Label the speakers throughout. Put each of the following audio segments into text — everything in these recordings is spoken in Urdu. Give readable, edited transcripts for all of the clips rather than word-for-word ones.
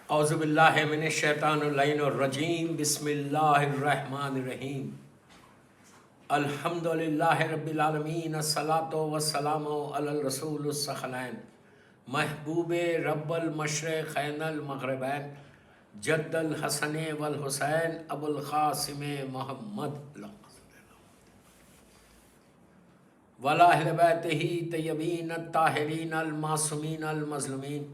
Speaker 1: اعوذ باللہ من الشیطان اللعین الرجیم بسم اللہ الرحمن الرحیم الحمد للہ رب العالمین الصلاۃ والسلام علی الرسول الثقلین محبوب رب المشرقین المغربین جد الحسن والحسین ابو القاسم محمد وعلی اہل بیتہ طیبین الطاہرین المعصومین المظلومین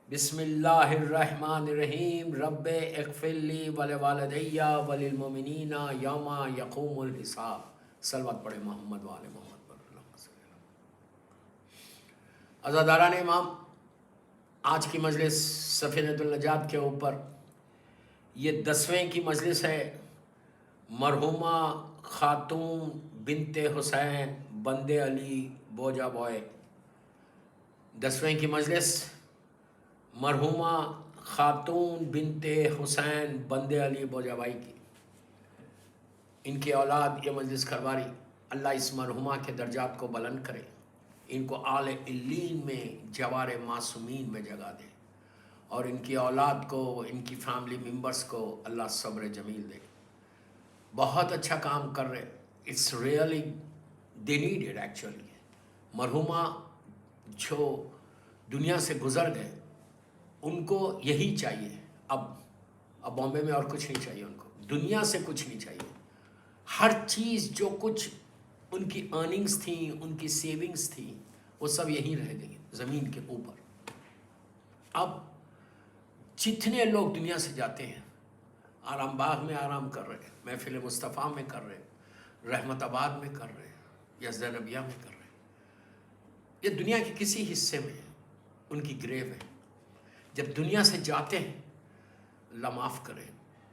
Speaker 1: بسم اللہ الرحمن الرحیم رب اغفر لی ولوالدی وللمؤمنین یوم یقوم الحساب۔ صلوات پڑھے محمد وآل محمد پر۔ عزاداران امام، آج کی مجلس سفینۃ النجات کے اوپر یہ 10ویں کی مجلس ہے۔ مرحومہ خاتون بنت حسین بند علی بوجا بوئے، 10ویں کی مجلس مرحومہ خاتون بنت حسین بند علی بوجا بائی کی، ان کی اولاد یہ مجلس کھرواری، اللہ اس مرحومہ کے درجات کو بلند کرے، ان کو اعلی علیین میں جوار معصومین میں جگہ دے، اور ان کی اولاد کو، ان کی فیملی ممبرز کو اللہ صبر جمیل دے۔ بہت اچھا کام کر رہے، it's really they need it actually. مرحومہ جو دنیا سے گزر گئے، ان کو یہی چاہیے، اب بامبے میں اور کچھ نہیں چاہیے، ان کو دنیا سے کچھ نہیں چاہیے۔ ہر چیز جو کچھ ان کی ارننگز تھیں، ان کی سیونگز تھیں، وہ سب یہیں رہ گئی زمین کے اوپر۔ اب جتنے لوگ دنیا سے جاتے ہیں، آرام باغ میں آرام کر رہے، محفل مصطفیٰ میں کر رہے، رحمت آباد میں کر رہے، یا زینبیہ میں کر رہے، یہ دنیا کے کسی حصے میں ان کی گریو ہے۔ جب دنیا سے جاتے ہیں، اللہ معاف کرے،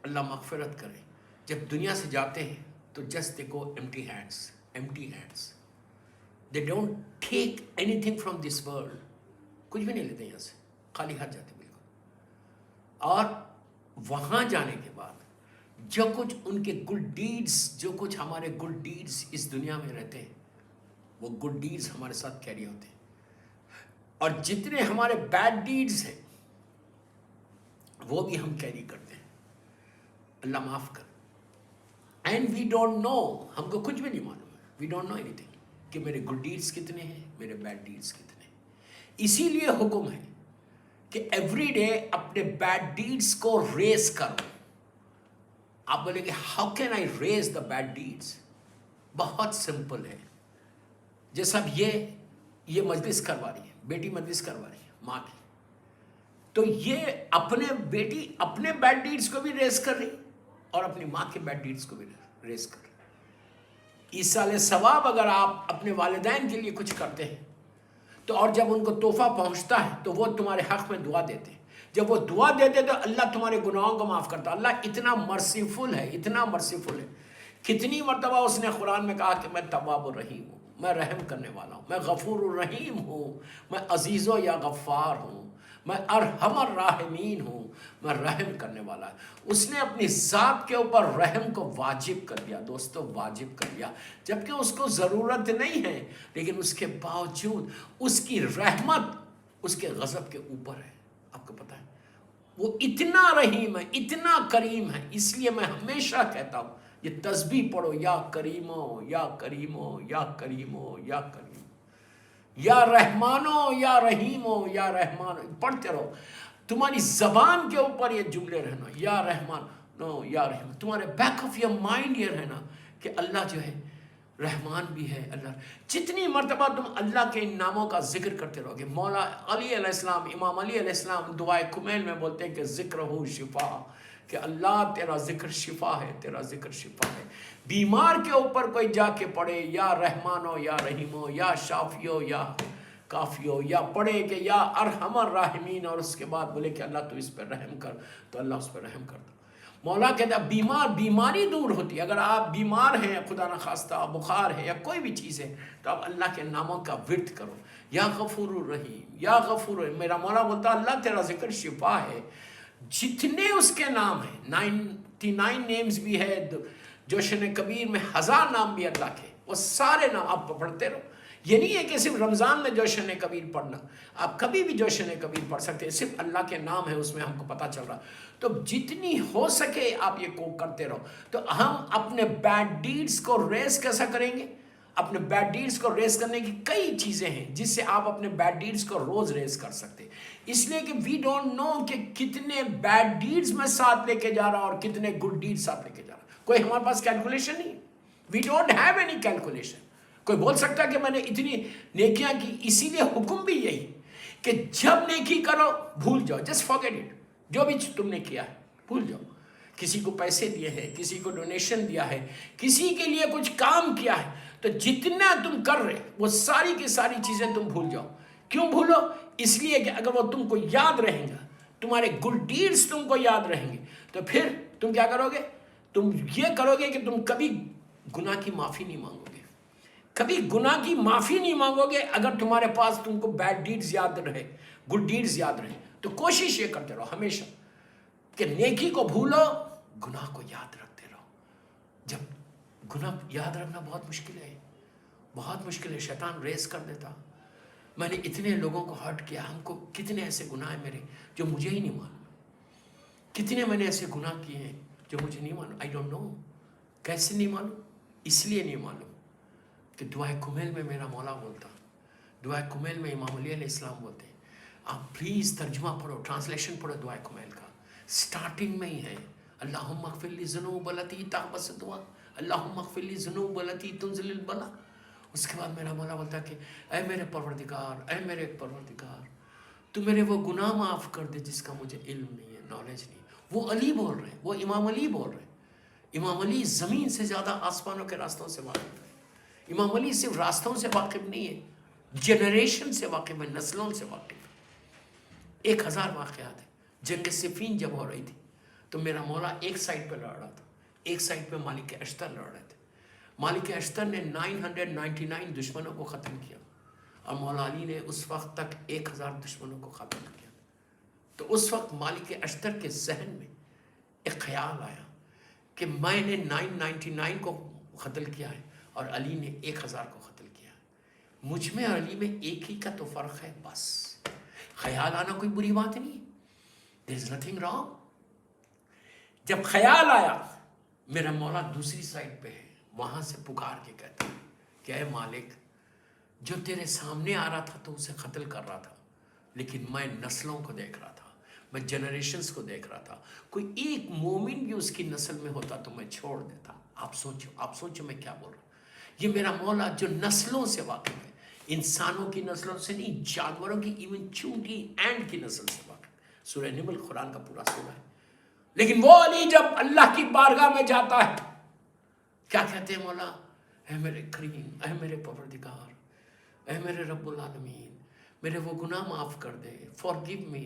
Speaker 1: اللہ مغفرت کرے، جب دنیا سے جاتے ہیں تو just they go empty hands. They don't take anything from this world. کچھ بھی نہیں لیتے یہاں سے، خالی ہاتھ جاتے بالکل۔ اور وہاں جانے کے بعد جو کچھ ان کے گڈ ڈیڈز، جو کچھ ہمارے گڈ ڈیڈز اس دنیا میں رہتے ہیں، وہ گڈ ڈیڈز ہمارے ساتھ کیری ہوتے ہیں، اور جتنے ہمارے بیڈ ڈیڈز ہیں وہ بھی ہم کیری کرتے ہیں۔ اللہ معاف کر۔ اینڈ وی ڈونٹ نو، ہم کو کچھ بھی نہیں معلوم ہے، وی ڈونٹ نو اینی تھنگ کہ میرے گڈ ڈیڈز کتنے ہیں، میرے بیڈ ڈیڈز کتنے ہیں۔ اسی لیے حکم ہے کہ ایوری ڈے اپنے بیڈ ڈیڈز کو ریز کرو۔ آپ بولے کہ how can I raise the bad deeds? بہت سمپل ہے۔ جیسا اب یہ مجلس کروا رہی ہے، بیٹی مجلس کروا رہی ہے ماں کی، تو یہ اپنے بیٹی اپنے بیڈ ڈیڈز کو بھی ریز کر رہی اور اپنی ماں کے بیڈ ڈیڈز کو بھی ریز کر رہی۔ ایصال ثواب اگر آپ اپنے والدین کے لیے کچھ کرتے ہیں تو، اور جب ان کو تحفہ پہنچتا ہے تو وہ تمہارے حق میں دعا دیتے ہیں، جب وہ دعا دیتے تو اللہ تمہارے گناہوں کو معاف کرتا ہے۔ اللہ اتنا مرسیفل ہے، اتنا مرسیفل ہے۔ کتنی مرتبہ اس نے قرآن میں کہا کہ میں تواب الرحیم ہوں، میں رحم کرنے والا ہوں، میں غفور الرحیم ہوں، میں عزیز و یا غفار ہوں، میں ارحم الراحمین ہوں، میں رحم کرنے والا ہے۔ اس نے اپنی ذات کے اوپر رحم کو واجب کر دیا، دوستو واجب کر دیا، جبکہ اس کو ضرورت نہیں ہے، لیکن اس کے باوجود اس کی رحمت اس کے غضب کے اوپر ہے۔ آپ کو پتہ ہے وہ اتنا رحیم ہے، اتنا کریم ہے۔ اس لیے میں ہمیشہ کہتا ہوں یہ تسبیح پڑھو، یا کریمو یا کریمو یا کریمو یا کریمو، یا رحمانو یا رحیمو یا رحمانو، پڑھتے رہو۔ تمہاری زبان کے اوپر یہ جملے رہنا، یا رحمان نو یا رحمان، تمہارے بیک آف یور مائنڈ یہ رہنا کہ اللہ جو ہے رحمان بھی ہے۔ اللہ جتنی مرتبہ تم اللہ کے ان ناموں کا ذکر کرتے رہو گے، مولا علی علیہ السلام، امام علی علیہ السلام دعائے کمیل میں بولتے ہیں کہ ذکر ہو شفا، کہ اللہ تیرا ذکر شفا ہے، تیرا ذکر شفا ہے۔ بیمار کے اوپر کوئی جا کے پڑھے یا رحمانو یا رحیمو یا شافیو یا کافیو، یا پڑھے کہ یا ارحم الراحمین، اور اس کے بعد بولے کہ اللہ تو اس پہ رحم کر، تو اللہ اس پہ رحم کرتا۔ مولا کہتا ہے بیماری دور ہوتی ہے۔ اگر آپ بیمار ہیں، خدا نخواستہ بخار ہے یا کوئی بھی چیز ہے، تو آپ اللہ کے ناموں کا ورد کرو، یا غفور الرحیم یا غفور الرحیم۔ میرا مولا بولتا اللہ تیرا ذکر شفا ہے۔ جتنے اس کے نام ہیں، 99 نیمز بھی ہے، جوشن کبیر میں 1000 نام بھی اللہ کے، وہ سارے نام آپ پڑھتے رہو۔ یہ نہیں ہے کہ صرف رمضان میں جوشن کبیر پڑھنا، آپ کبھی بھی جوشن کبیر پڑھ سکتے ہیں، صرف اللہ کے نام ہے اس میں، ہم کو پتہ چل رہا. تو جتنی ہو سکے آپ یہ کو کرتے رہو. تو ہم اپنے بیڈ ڈیڈز کو ریز کیسا کریں گے؟ اپنے بیڈ ڈیڈز کو ریز کرنے کی کئی چیزیں ہیں جس سے آپ اپنے بیڈ ڈیڈز کو روز ریز کر سکتے ہیں. اس لیے کہ وی ڈونٹ نو کہ کتنے بیڈ ڈیڈز میں ساتھ لے کے جا رہا اور کتنے گڈ ڈیڈز ساتھ لے کے جا رہا. کوئی ہمارے پاس کیلکولیشن نہیں، we don't have any calculation. کوئی بول سکتا کہ میں نے اتنی نیکیاں کی. اسی لیے حکم بھی یہی کہ جب نیکی کرو بھول جاؤ، جسٹ فارگیٹ اٹ. جو بھی تم نے کیا ہے بھول جاؤ. کسی کو پیسے دیے ہیں، کسی کو ڈونیشن دیا ہے، کسی کے لیے کچھ کام کیا ہے، تو جتنا تم کر رہے وہ ساری کی ساری چیزیں تم بھول جاؤ. کیوں بھولو؟ اس لیے کہ اگر وہ تم کو یاد رہیں گا، تمہارے گڈ ڈیڈز تم کو یاد رہیں گے، تو پھر تم کیا کرو گے؟ تم یہ کرو گے کہ تم کبھی گناہ کی معافی نہیں مانگو گے. کبھی گناہ کی معافی نہیں مانگو گے اگر تمہارے پاس تم کو بیڈ ڈیڈز یاد رہے، گڈ ڈیڈز یاد رہے. تو کوشش یہ کرتے رہو ہمیشہ کہ نیکی کو بھولو، گناہ کو یاد رکھتے رہو. جب گناہ یاد رکھنا بہت مشکل ہے، بہت مشکل ہے. شیطان ریس کر دیتا. میں نے اتنے لوگوں کو ہرٹ کیا. ہم کو کتنے ایسے گناہ ہیں میرے جو مجھے ہی نہیں معلوم. کتنے میں نے ایسے گناہ کیے ہیں جو مجھے نہیں معلوم. I don't know. کیسے نہیں معلوم؟ اس لیے نہیں معلوم کہ دعائے کمیل میں میرا مولا بولتا، دعائے کمیل میں امام علیہ السلام بولتے ہیں. آپ پلیز ترجمہ پڑھو، ٹرانسلیشن پڑھو دعائے کمیل کا. سٹارٹنگ میں ہی ہے اللہم اغفر لی ذنوب التی تغبس دعا، اللہم اغفر لی ذنوب التی تنزل البلا. اس کے بعد میرا مولا بولتا کہ اے میرے پروردگار، اے میرے پروردگار، تو میرے وہ گناہ معاف کر دے جس کا مجھے علم نہیں ہے، نالج نہیں. وہ علی بول رہے ہیں، وہ امام علی بول رہے ہیں. امام علی زمین سے زیادہ آسمانوں کے راستوں سے واقف ہے. امام علی صرف راستوں سے واقف نہیں ہے، جنریشن سے واقف ہے، نسلوں سے واقف ہے. 1000 واقعات ہیں. جنگ صفین جب ہو رہی تھی تو میرا مولا ایک سائڈ پہ لڑ رہا تھا، ایک سائڈ پہ مالک اشتر لڑ رہے تھے. مالک اشتر نے 999 دشمنوں کو ختم کیا اور مولا علی نے اس وقت تک 1000 دشمنوں کو ختم کیا. تو اس وقت مالک اشتر کے ذہن میں ایک خیال آیا کہ میں نے 999 کو قتل کیا ہے اور علی نے 1000 کو قتل کیا. مجھ میں اور علی میں ایک ہی کا تو فرق ہے بس. خیال آنا کوئی بری بات نہیں، there is nothing wrong. جب خیال آیا میرا مولا دوسری سائڈ پہ ہے، وہاں سے پکار کے کہتا ہے کہ اے مالک، جو تیرے سامنے آ رہا تھا تو اسے قتل کر رہا تھا، لیکن میں نسلوں کو دیکھ رہا تھا، میں جنریشنز کو دیکھ رہا تھا. کوئی ایک مومن بھی اس کی نسل میں ہوتا تو میں چھوڑ دیتا. آپ سوچو میں کیا بول رہا ہوں. یہ میرا مولا جو نسلوں سے واقف ہے، انسانوں کی نسلوں سے نہیں، جانوروں کی، ایون چونٹی اینٹ کی نسل سے واقف. سورہ نمل قرآن کا پورا سورہ ہے. لیکن وہ علی جب اللہ کی بارگاہ میں جاتا ہے کیا کہتے ہیں مولا؟ اے میرے کریم، اے میرے پروردگار، اے میرے رب العالمین، میرے وہ گناہ معاف کر دے، forgive me.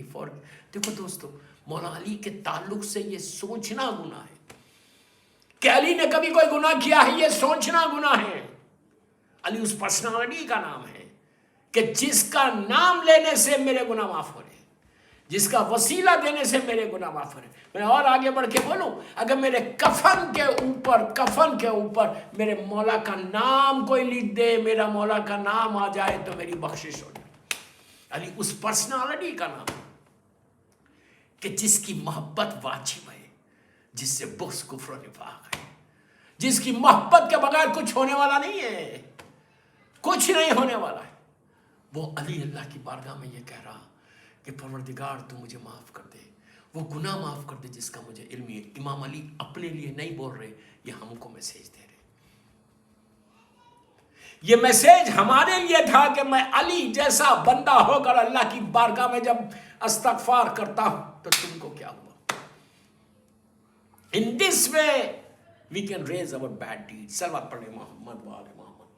Speaker 1: دیکھو دوستو، مولا علی کے تعلق سے یہ سوچنا گناہ ہے کہ علی نے کبھی کوئی گناہ کیا ہے. یہ سوچنا گناہ ہے. علی اس پرسنالٹی کا نام ہے کہ جس کا نام لینے سے میرے گناہ معاف ہو رہے ہیں، جس کا وسیلہ دینے سے میرے گناہ معاف ہو رہے ہیں. میں اور آگے بڑھ کے بولوں، اگر میرے کفن کے اوپر میرے مولا کا نام کوئی لکھ دے، میرا مولا کا نام آ جائے تو میری بخشش ہو جائے. علی اس پرسنالٹی کا نام ہے کہ جس کی محبت واجب ہے، جس سے بغض کفر و نفاق ہے، جس کی محبت کے بغیر کچھ ہونے والا نہیں ہے، کچھ نہیں ہونے والا ہے. وہ علی اللہ کی بارگاہ میں یہ کہہ رہا کہ پروردگار تو مجھے معاف کر دے، وہ گناہ معاف کر دے جس کا مجھے علم ہے. امام علی اپنے لیے نہیں بول رہے، یہ ہم کو میسیج دے رہے. یہ میسیج ہمارے لیے تھا کہ میں علی جیسا بندہ ہو کر اللہ کی بارگاہ میں جب استغفار کرتا ہوں تو تم کو کیا ہوا. In this way we can raise our bad deeds. صلوات پڑھیں محمد وآل محمد.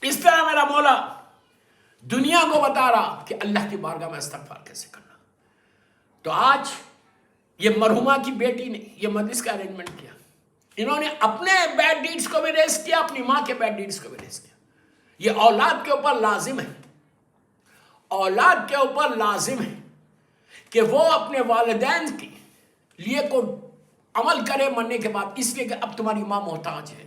Speaker 1: اس طرح میرا مولا دنیا کو بتا رہا کہ اللہ کی بارگاہ میں استغفار کیسے کرنا. تو آج یہ مرحومہ کی بیٹی نے یہ مجلس کا ارینجمنٹ کیا. انہوں نے اپنے بیڈ ڈیڈز کو بھی ریز کیا، اپنی ماں کے بیڈ ڈیڈز کو بھی ریز کیا. یہ اولاد کے اوپر لازم ہے، اولاد کے اوپر لازم ہے کہ وہ اپنے والدین کے لیے کو عمل کرے مرنے کے بعد. اس لیے کہ اب تمہاری ماں محتاج ہے.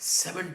Speaker 1: 7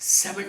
Speaker 1: 7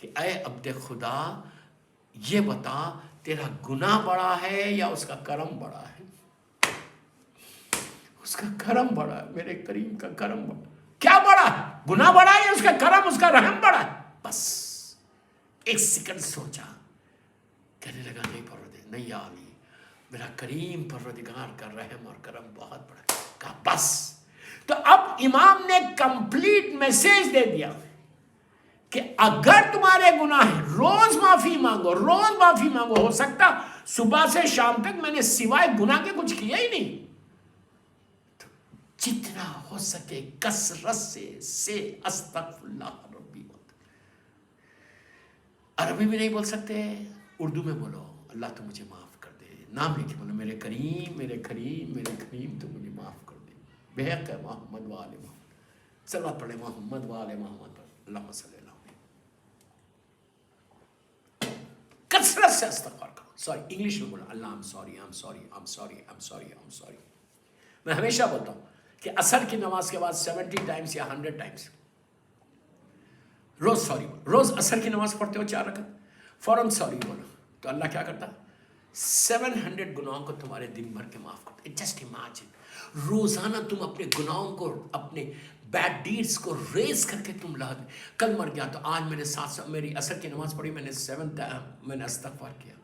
Speaker 1: کہ اے عبد خدا یہ بتا تیرا گناہ بڑا ہے یا اس کا کرم بڑا ہے؟ اس کا کرم بڑا ہے، میرے کریم کا کرم بڑا۔ کیا بڑا ہے؟ گناہ بڑا ہے یا اس کا کرم، اس کا رحم بڑا ہے؟ بس ایک سیکنڈ سوچا، کہنے لگا نہیں پروردگار، نہیں یا علی، میرا کریم پروردگار کا رحم اور کرم بہت بڑا ہے۔ کہا بس۔ تو اب امام نے کمپلیٹ میسج دے دیا کہ اگر تمہارے گناہ ہیں روز معافی مانگو، روز معافی مانگو۔ ہو سکتا صبح سے شام تک میں نے سوائے گناہ کے کچھ کیا ہی نہیں، تو جتنا ہو سکے کثرت سے استغفر اللہ ربی۔ عربی میں نہیں بول سکتے، اردو میں بولو، اللہ تو مجھے معاف کر دے، نام لے کے بولو، میرے کریم میرے کریم میرے کریم تو مجھے معاف کر دے، بحق محمد و آل محمد، صلوات پڑھے محمد و آل محمد پر، اللہم صلی اللہ علیہ۔ کثرت سے استغفار کرو۔ سوری انگلش میں بولو، اللہ I'm sorry I'm sorry I'm sorry I'm sorry I'm sorry۔ میں ہمیشہ بولتا ہوں کہ عصر کی نماز کے بعد 70 ٹائمز یا 100 ٹائمز روز سوری بولو۔ روز عصر کی نماز پڑھتے ہو 4 رکعت، فوراً سوری بولو، تو اللہ کیا کرتا؟ 700 گناہوں کو تمہارے دن بھر کے معاف کرتا۔ جسٹ امیجن، روزانہ تم اپنے گناہوں کو، اپنے بیڈ ڈیڈز کو ریز کر کے تم لا۔ کل مر گیا تو آج میں نے 7 میری عصر کی نماز پڑھی، میں نے 7 میں نے استغفار کیا۔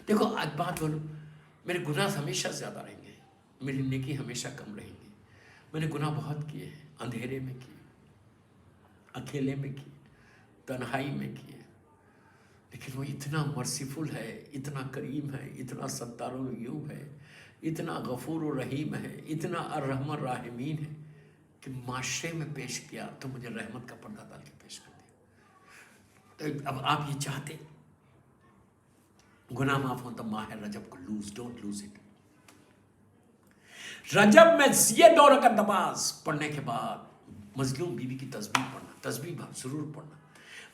Speaker 1: دیکھو آج بات بولو، میرے گناہ ہمیشہ زیادہ رہیں گے، میری نیکی ہمیشہ کم رہیں گی۔ میں نے گناہ بہت کیے ہیں، اندھیرے میں کیے، اکیلے میں کیے، تنہائی میں کیے، لیکن وہ اتنا مرسیفل ہے، اتنا کریم ہے، اتنا ستار العیوب ہے، اتنا غفور و رحیم ہے، اتنا الرحم الراحمین ہے کہ معاشرے میں پیش کیا تو مجھے رحمت کا پردہ ڈال کے پیش کر دیا۔ تو اب آپ یہ چاہتے گناہ معاف ہوں تو ماہ رجب کو ڈونٹ لوز اٹ۔ رجب میں یہ 2 رکعت نماز پڑھنے کے بعد مظلوم بیوی کی تسبیح پڑھنا، تسبیح ضرور پڑھنا،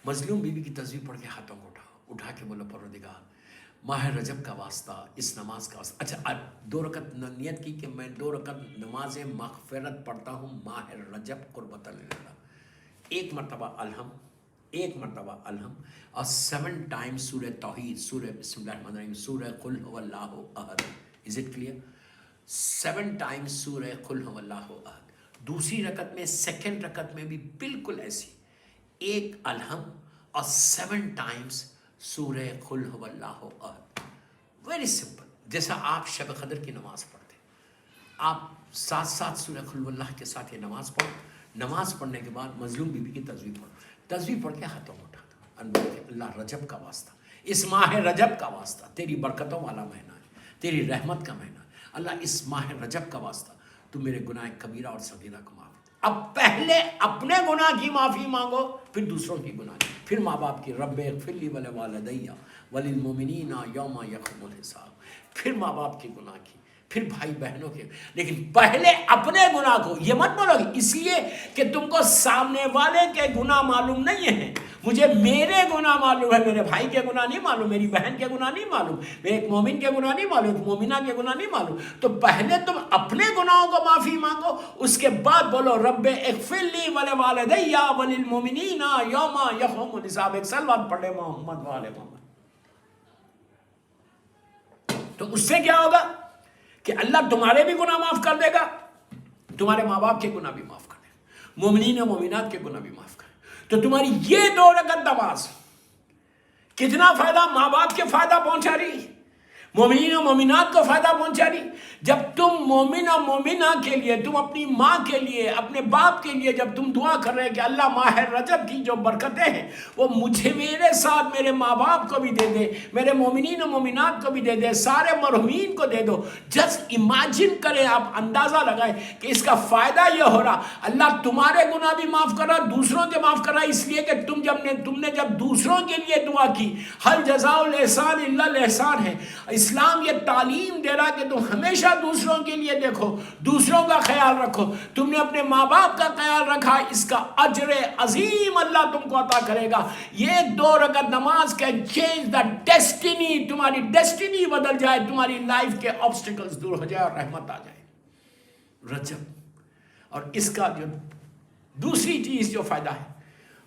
Speaker 1: مظلوم بیوی کی تسبیح پڑھ کے ہاتھوں کو اٹھا کے بولو پروردگار ماہ رجب کا واسطہ، اس نماز کا واسطہ۔ اچھا 2 رکعت نیت کی کہ میں 2 رکعت نماز مغفرت پڑھتا ہوں ماہ رجب قربۃ للہ، 1 مرتبہ الحم، 1 مرتبہ الحم، اور 7 ٹائمز سورہ توحید، سورہ بسم اللہ الرحمن الرحیم، سورہ قل هو اللہ احد۔ Is it clear? 7 ٹائمز سورہ قل هو اللہ احد۔ دوسری رکعت میں، سیکنڈ رکعت میں بھی بالکل ایسی، 1 الحم اور 7 ٹائمز سورہ قل هو اللہ احد۔ Very simple. جیسا آپ شب قدر کی نماز پڑھتے، آپ ساتھ سورہ قل هو اللہ کے ساتھ یہ نماز پڑھو۔ نماز پڑھنے کے بعد مظلوم بیوی کی تسبیح پڑھو، تسبیح پڑھ کے ہاتھوں کو اٹھا دو، اللہ رجب کا واسطہ، اس ماہ رجب کا واسطہ، تیری برکتوں والا مہینہ ہے، تیری رحمت کا مہینہ ہے، اللہ اس ماہ رجب کا واسطہ تو میرے گناہ کبیرہ اور صغیرہ کو معاف۔ اب پہلے اپنے گناہ کی معافی مانگو، پھر دوسروں کی گناہ کی، پھر ماں باپ کی، رب اغفر لی ولوالدی وللمؤمنین یوم یقوم الحساب، پھر ماں باپ کی گناہ کی، پھر بھائی بہنوں کے، لیکن پہلے اپنے گناہ کو۔ یہ مت بولو اس لیے کہ تم کو سامنے والے کے گناہ معلوم نہیں ہیں، مجھے میرے گناہ معلوم ہے، میرے بھائی کے گناہ نہیں معلوم، میری بہن کے گناہ نہیں معلوم، میرے ایک مومن کے گناہ نہیں معلوم، ایک مومنہ کے گناہ نہیں معلوم۔ تو پہلے تم اپنے گناہوں کو معافی مانگو، اس کے بعد بولو رب اغفر لی ولوالدی وللمؤمنین یوم یقوم الحساب۔ ایک صلوات پڑھے محمد والے محمد۔ تو اس سے کیا ہوگا کہ اللہ تمہارے بھی گناہ معاف کر دے گا، تمہارے ماں باپ کے گناہ بھی معاف کر دے گا، مومنین و مومنات کے گناہ بھی معاف کر دے گا۔ تو تمہاری یہ 2 رکعت نماز کتنا فائدہ ماں باپ کے فائدہ پہنچا رہی، مومنین و مومنات کو فائدہ پہنچا رہی۔ جب تم مومن و مومنہ کے لیے، تم اپنی ماں کے لیے، اپنے باپ کے لیے جب تم دعا کر رہے کہ اللہ ماہ رجب کی جو برکتیں ہیں وہ مجھے، میرے ساتھ میرے ماں باپ کو بھی دے دے، میرے مومنین و مومنات کو بھی دے دے، سارے مرحومین کو دے دو۔ جسٹ امیجن کریں، آپ اندازہ لگائیں کہ اس کا فائدہ یہ ہو رہا، اللہ تمہارے گناہ بھی معاف کر رہا، دوسروں کے معاف کر رہا، اس لیے کہ تم نے جب دوسروں کے لیے دعا کی، حل جزاء الاحسان الا الاحسان ہے۔ اسلام یہ تعلیم دے رہا کہ تم ہمیشہ دوسروں کے لیے دیکھو، دوسروں کا خیال رکھو۔ تم نے اپنے ماں باپ کا خیال رکھا، اس کا اجر عظیم اللہ تم کو عطا کرے گا۔ یہ 2 رکعت نماز کین چینج دا ڈیسٹینی، تمہاری ڈیسٹینی بدل جائے، تمہاری لائف کے آبسٹیکلز دور ہو جائے اور رحمت آ جائے۔ رجب اور اس کا جو دوسری چیز جو فائدہ ہے،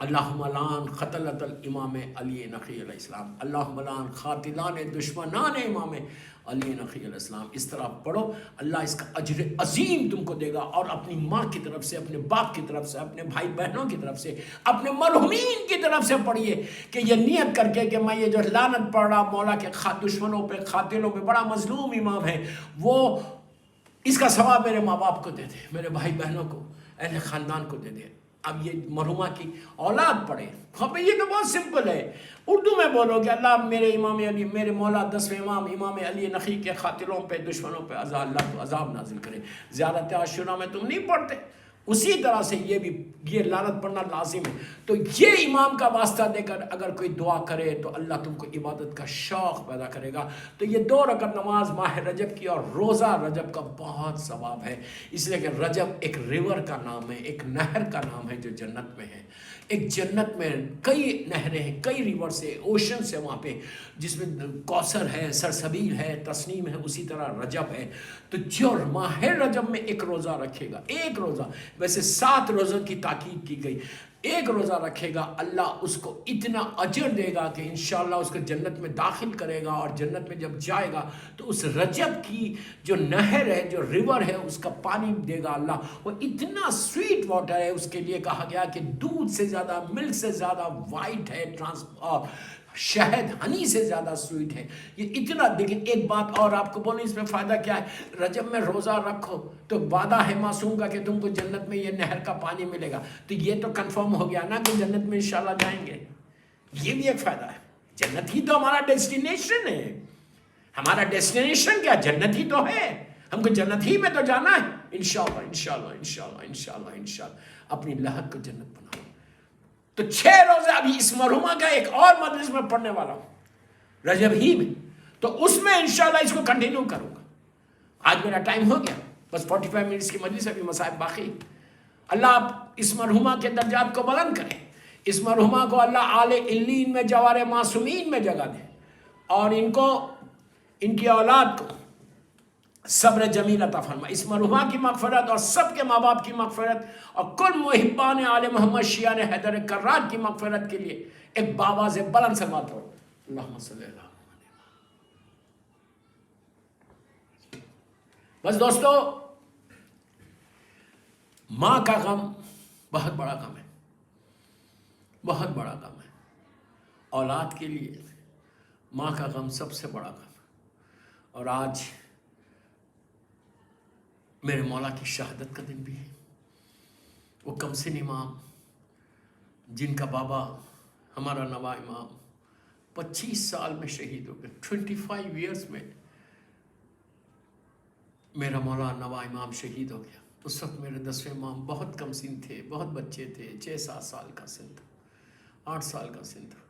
Speaker 1: اللہم لعن قتلۃ الامام علی نقی علیہ السلام، اللہم لعن قاتلان دشمنان امام علی نقی علیہ السلام. اس طرح پڑھو، اللہ اس کا اجر عظیم تم کو دے گا. اور اپنی ماں کی طرف سے، اپنے باپ کی طرف سے، اپنے بھائی بہنوں کی طرف سے، اپنے مرحومین کی طرف سے پڑھیے کہ یہ نیت کر کے کہ میں یہ جو لعنت پڑھ رہا مولا کے دشمنوں پہ، قاتلوں پہ، بڑا مظلوم امام ہے، وہ اس کا ثواب میرے ماں باپ کو دے دے، میرے بھائی بہنوں کو، اہل خاندان کو دے دے. اب یہ مرحومہ کی اولاد پڑھے. ہاں یہ تو بہت سمپل ہے، اردو میں بولو کہ اللہ میرے امام علی، میرے مولا 10ویں امام علی نقی کے قاتلوں پہ، دشمنوں پہ اللہ تو عذاب نازل کرے. زیارت عاشورہ میں تم نہیں پڑھتے، اسی طرح سے یہ لعنت پڑھنا لازم ہے. تو یہ امام کا واسطہ دے کر اگر کوئی دعا کرے تو اللہ تم کو عبادت کا شوق پیدا کرے گا. تو یہ 2 رکعت نماز ماہ رجب کی اور روزہ رجب کا بہت ثواب ہے، اس لیے کہ رجب ایک ریور کا نام ہے، ایک نہر کا نام ہے جو جنت میں ہے. ایک جنت میں کئی نہریں ہیں، کئی ریورس ہے، اوشنس ہے وہاں پہ، جس میں کوثر ہے، سرسبیل ہے، تسنیم ہے، اسی طرح رجب ہے. تو جو ماہ رجب میں ایک روزہ رکھے گا، ایک روزہ، ویسے 7 روزوں کی تاکید کی گئی، ایک روزہ رکھے گا، اللہ اس کو اتنا اجر دے گا کہ انشاءاللہ اس کو جنت میں داخل کرے گا. اور جنت میں جب جائے گا تو اس رجب کی جو نہر ہے، جو ریور ہے، اس کا پانی دے گا اللہ، وہ اتنا سویٹ واٹر ہے. اس کے لیے کہا گیا کہ دودھ سے زیادہ، ملک سے زیادہ وائٹ ہے، شہد ہنی سے زیادہ سویٹ ہے. یہ اتنا. لیکن ایک بات اور آپ کو بولیں، اس میں فائدہ کیا ہے؟ رجب میں روزہ رکھو تو وعدہ ہے معصوم کا کہ تم کو جنت میں یہ نہر کا پانی ملے گا. تو یہ تو کنفرم ہو گیا نا کہ جنت میں انشاءاللہ جائیں گے. یہ بھی ایک فائدہ ہے. جنت ہی تو ہمارا ڈیسٹینیشن ہے. ہمارا ڈیسٹینیشن کیا؟ جنت ہی تو ہے. ہم کو جنت ہی میں تو جانا ہے. انشاءاللہ انشاءاللہ انشاءاللہ انشاءاللہ انشاءاللہ اپنی لحد کو جنت بناؤ. تو 6 روزے ابھی اس مرحومہ کا ایک اور مجلس میں پڑھنے والا ہوں رجب ہی میں، تو اس میں انشاءاللہ اس کو کنٹینیو کروں گا. آج میرا ٹائم ہو گیا، بس 45 منٹس کی مجلس، ابھی مصائب باقی. اللہ آپ اس مرحومہ کے درجات کو بلند کریں. اس مرحومہ کو اللہ اعلی علین میں جوار معصومین میں جگہ دے، اور ان کو، ان کی اولاد کو صبر جمیل عطا فرما. اس مرحومہ کی مغفرت اور سب کے ماں باپ کی مغفرت اور کل محبان آل محمد شیعان حیدر کرات کی مغفرت کے لیے ایک باواز بلند سے بات ہو. اللہم صلی اللہ. بس دوستو، ماں کا غم بہت بڑا غم ہے، بہت بڑا غم ہے. اولاد کے لیے ماں کا غم سب سے بڑا غم. اور آج میرے مولا کی شہادت کا دن بھی ہے. وہ کمسن امام جن کا بابا ہمارا نوا امام 25 سال میں شہید ہو گئے، 25 ایئرس میں میرا مولا نوا امام شہید ہو گیا. اس وقت میرے 10ویں امام بہت کم سن تھے، بہت بچے تھے، 6-7 سال کا سن تھا، 8 سال کا سن تھا،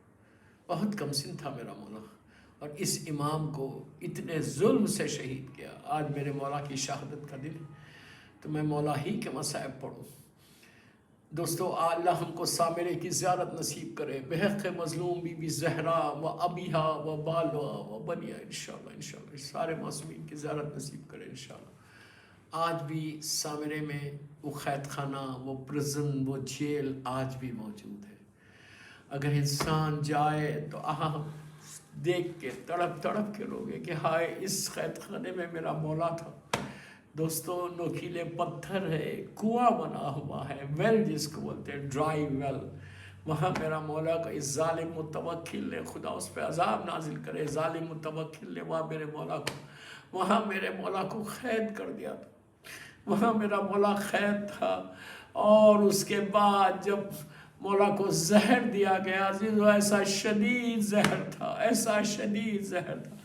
Speaker 1: بہت کم سن تھا میرا مولا. اور اس امام کو اتنے ظلم سے شہید کیا. آج میرے مولا کی شہادت کا دن ہے، تو میں مولا ہی کے مصائب پڑھوں. دوستو، اللہ ہم کو سامرے کی زیارت نصیب کرے، بحق مظلوم بی بی زہرا و ابیہا و بالوا و بنیا. انشاءاللہ انشاءاللہ سارے معصومین کی زیارت نصیب کرے انشاءاللہ. آج بھی سامرے میں وہ قید خانہ، وہ پرزن، وہ جیل آج بھی موجود ہے. اگر انسان جائے تو دیکھ کے تڑپ تڑپ کے روگے کہ ہائے اس قید خانے میں میرا مولا تھا. دوستو، نوکیلے پتھر ہے، کنواں بنا ہوا ہے، ویل جس کو بولتے ہیں، ڈرائی ویل. وہاں میرا مولا کا اس ظالم متوکل نے، خدا اس پہ عذاب نازل کرے، ظالم متوکل نے وہاں میرے مولا کو قید کر دیا تھا. وہاں میرا مولا قید تھا. اور اس کے بعد جب مولا کو زہر دیا گیا، ایسا شدید زہر تھا، ایسا شدید زہر تھا.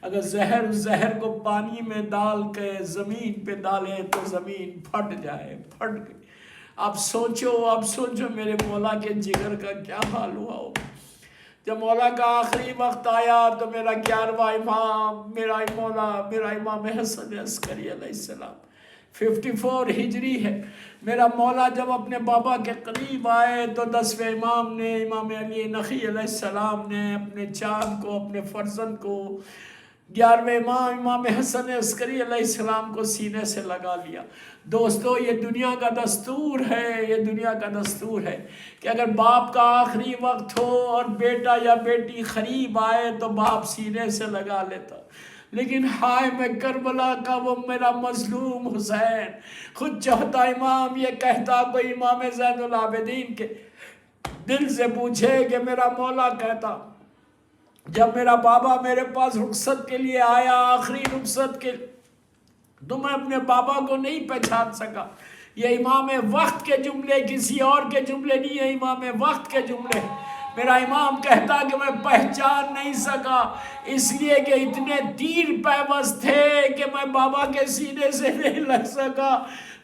Speaker 1: اگر زہر کو پانی میں ڈال کے زمین پہ ڈالے تو زمین پھٹ جائے، پھٹ گئی. آپ سوچو میرے مولا کے جگر کا کیا حال ہوا ہو. جب مولا کا آخری وقت آیا تو میرا 11واں امام، میرا امام حسن عسکری علیہ السلام، 54 ہجری ہے. میرا مولا جب اپنے بابا کے قریب آئے تو 10ویں امام نے، امام علی نقی علیہ السلام نے اپنے چاند کو، اپنے فرزند کو 11ویں امام امام حسن عسکری علیہ السلام کو سینے سے لگا لیا۔ دوستو یہ دنیا کا دستور ہے، یہ دنیا کا دستور ہے کہ اگر باپ کا آخری وقت ہو اور بیٹا یا بیٹی قریب آئے تو باپ سینے سے لگا لیتا، لیکن ہائے میں کربلا کا وہ میرا مظلوم حسین، خود چوتھا امام یہ کہتا، کوئی امام زین العابدین کے دل سے پوچھے کہ میرا مولا کہتا جب میرا بابا میرے پاس رخصت کے لیے آیا، آخری رخصت کے، تو میں اپنے بابا کو نہیں پہچان سکا۔ یہ امام وقت کے جملے، کسی اور کے جملے نہیں ہے، امام وقت کے جملے۔ میرا امام کہتا کہ میں پہچان نہیں سکا، اس لیے کہ اتنے تیر پیوست تھے کہ میں بابا کے سینے سے نہیں لگ سکا۔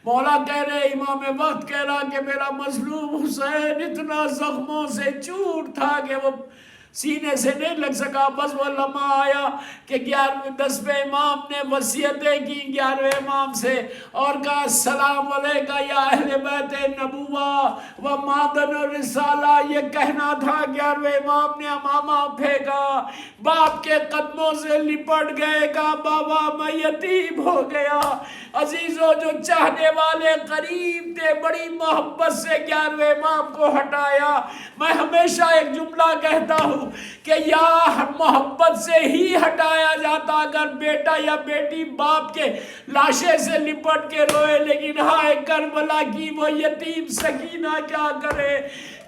Speaker 1: مولا کہہ رہے، امام وقت کہہ رہا کہ میرا مظلوم حسین اتنا زخموں سے چور تھا کہ وہ سینے سے نہیں لگ سکا۔ بس وہ لمحہ آیا کہ 10ویں امام نے وصیتیں کی 11ویں امام سے اور کہا السلام علیکہ یا اہل بیت نبوہ و معدن الرسالہ۔ یہ کہنا تھا، 11ویں امام نے امامہ پھینکا، باپ کے قدموں سے لپٹ گئے، کہا بابا میں یتیم ہو گیا۔ عزیزو جو چاہنے والے قریب تھے، بڑی محبت سے 11ویں امام کو ہٹایا۔ میں ہمیشہ ایک جملہ کہتا ہوں کہ یا محبت سے ہی ہٹایا جاتا اگر بیٹا یا بیٹی باپ کے لاشے سے لپٹ کے روئے، لیکن ہائے کربلا کی وہ یتیم سکینہ کیا کرے،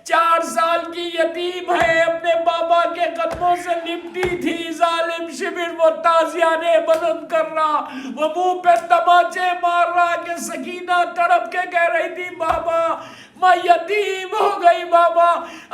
Speaker 1: 4 سال کی یتیم ہے، اپنے بابا کے قدموں سے لپٹی تھی، ظالم شبر وہ تازیانے بلند کر رہا، وہ منہ پہ تماچے مار رہا کہ سکینہ تڑپ کے کہہ رہی تھی بابا میں یتیم ہو گئی بابا۔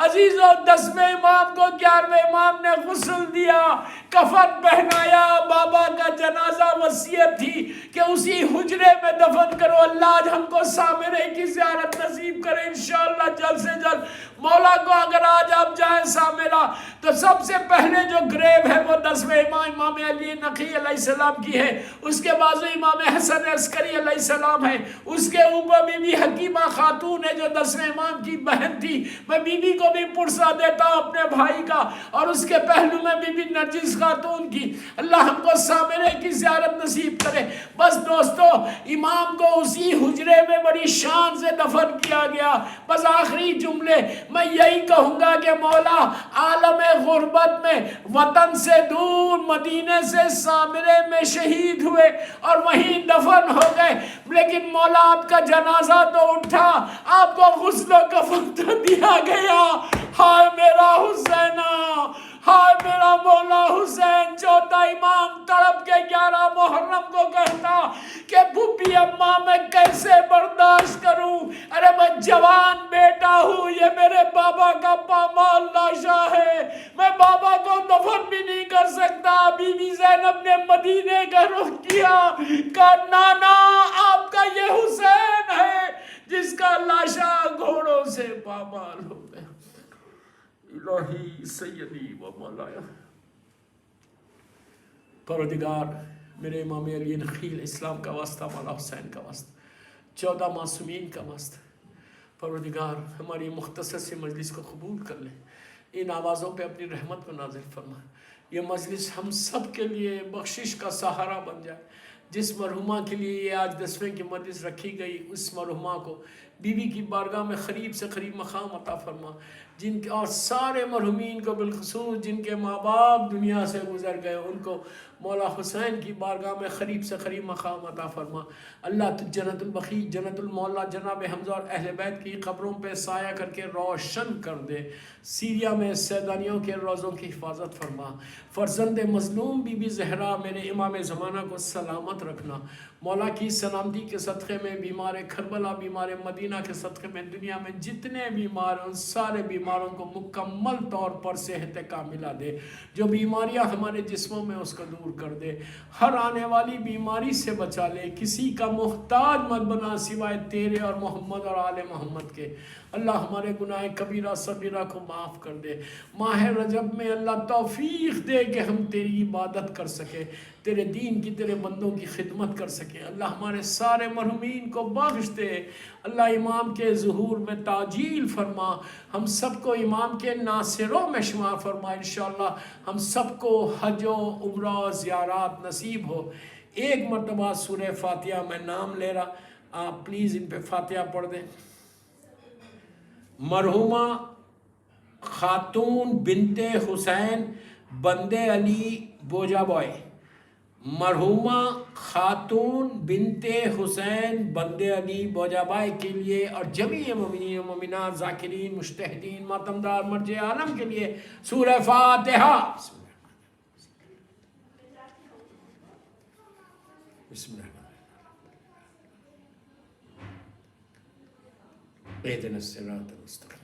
Speaker 1: عزیزو 10ویں امام کو 11ویں امام نے غسل دیا، کفن پہنایا، بابا کا جنازہ وصیت تھی کہ اسی حجرے میں دفن کرو۔ اللہ آج ہم کو سامرے کی زیارت نصیب کرے انشاءاللہ جلد سے جلد۔ مولا کو اگر آج آپ جائیں سامرہ تو سب سے پہلے جو گریو ہے وہ 10ویں امام امام علی نقی علیہ السلام کی ہے، اس کے بازو امام حسن عسکری علیہ السلام ہے، اس کے اوپر بی بی حکیمہ خاتون ہے جو 10ویں امام کی بہن تھی۔ میں بی بی کو بھی پرسہ دیتا ہوں اپنے بھائی کا، اور اس کے پہلو میں بی بی نرجس خاتون کی۔ اللہ ہم کو سامرے کی زیارت نصیب کرے۔ بس دوستو امام کو اسی حجرے میں بڑی شان سے دفن کیا گیا۔ بس آخری جملے میں یہی کہوں گا کہ مولا عالم غربت میں وطن سے دور مدینے سے سامرے میں شہید ہوئے اور وہیں دفن ہو گئے، لیکن مولا آپ کا جنازہ تو اٹھا، آپ کو غسل و کفن تو دیا گیا۔ ہائے میرا حسینہ، ہائے میرا مولا حسین۔ چوتھا امام تڑپ کے 11 محرم کو کہتا کہ پھوپھی اماں میں کیسے برداشت کروں، ارے میں جوان بیٹا ہوں، یہ میرے بابا کا پامال لاشا ہے، میں بابا کو دفن بھی نہیں کر سکتا۔ بی بی زینب نے مدینے کا رخ کیا، کہا نانا آپ کا یہ حسین ہے جس کا لاشا گھوڑوں سے پامال ہو گیا۔ الہی سیدی و مولایا، پروردگار میرے امام علی نقی اسلام کا واسطہ، مولا حسین کا واسطہ، 14 معصومین کا واسطہ، پروردگار ہماری مختصر سی مجلس کو قبول کر لے، ان آوازوں پہ اپنی رحمت کو نازل فرما۔ یہ مجلس ہم سب کے لیے بخشش کا سہارا بن جائے۔ جس مرحومہ کے لیے یہ آج 10ویں کی مجلس رکھی گئی، اس مرحومہ کو بی بی کی بارگاہ میں قریب سے قریب مقام عطا فرما، جن کے اور سارے مرحومین کو بالخصوص جن کے ماں باپ دنیا سے گزر گئے، ان کو مولا حسین کی بارگاہ میں قریب سے قریب مقام عطا فرما۔ اللہ تو جنت البقیع، جنت المولا جناب حمزہ اور اہل بیت کی قبروں پہ سایہ کر کے روشن کر دے۔ سیریا میں سیدانیوں کے روزوں کی حفاظت فرما۔ فرزند مظلوم بی بی زہرا میرے امام زمانہ کو سلامت رکھنا۔ مولا کی سلامتی کے صدقے میں بیمار کربلا، بیمار مدینہ کے صدقے میں دنیا میں جتنے بیمار ہیں ان سارے بیماروں کو مکمل طور پر صحت کاملہ دے۔ جو بیماریاں ہمارے جسموں میں اس کو دور کر دے، ہر آنے والی بیماری سے بچا لے، کسی کا محتاج مت بنا سوائے تیرے اور محمد اور آل محمد کے۔ اللہ ہمارے گناہ کبیرہ صغیرہ کو معاف کر دے۔ ماہ رجب میں اللہ توفیق دے کہ ہم تیری عبادت کر سکے، تیرے دین کی تیرے بندوں کی خدمت کر سکیں. اللہ ہمارے سارے مرحومین کو بخش دے. اللہ امام کے ظہور میں تعجیل فرما. ہم سب کو امام کے ناصروں میں شمار فرما. انشاءاللہ ہم سب کو حج و عمرہ زیارات نصیب ہو. ایک مرتبہ سورہ فاتحہ میں نام لے رہا, آپ پلیز ان پہ فاتحہ پڑھ دیں. مرحومہ خاتون بنت حسین بندے علی بوجا بوائے. مرحومہ خاتون بنت حسین بندے علی بوجا بائے کے لیے اور جمیع مومنین و مومنات ذاکرین مجتہدین ماتمدار مرجع عالم کے لیے سورہ فاتحہ. بسم اللہ. اهدنا الصراط المستقيم.